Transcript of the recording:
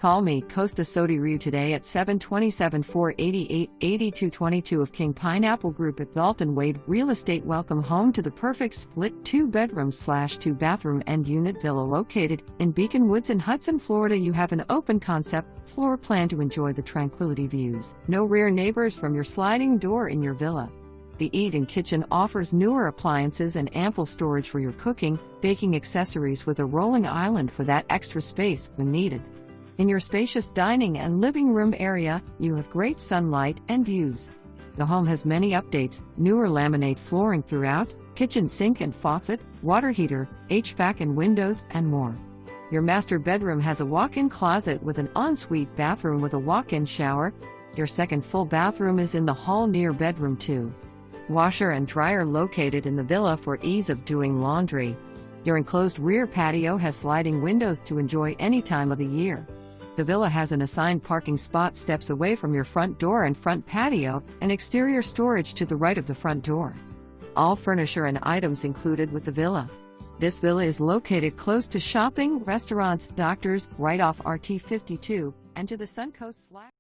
Call me, Costa Sodiru, today at 727-488-8222 of King Pineapple Group at Dalton Wade Real Estate. Welcome home to the perfect split 2-bedroom/2-bathroom end unit villa located in Beacon Woods in Hudson, Florida. You have an open concept floor plan to enjoy the tranquility views. No rear neighbors from your sliding door in your villa. The eat-in kitchen offers newer appliances and ample storage for your cooking, baking accessories with a rolling island for that extra space when needed. In your spacious dining and living room area, you have great sunlight and views. The home has many updates: newer laminate flooring throughout, kitchen sink and faucet, water heater, HVAC and windows, and more. Your master bedroom has a walk-in closet with an ensuite bathroom with a walk-in shower. Your second full bathroom is in the hall near bedroom 2. Washer and dryer located in the villa for ease of doing laundry. Your enclosed rear patio has sliding windows to enjoy any time of the year. The villa has an assigned parking spot steps away from your front door and front patio, and exterior storage to the right of the front door. All furniture and items included with the villa. This villa is located close to shopping, restaurants, doctors, right off RT 52, and to the Suncoast.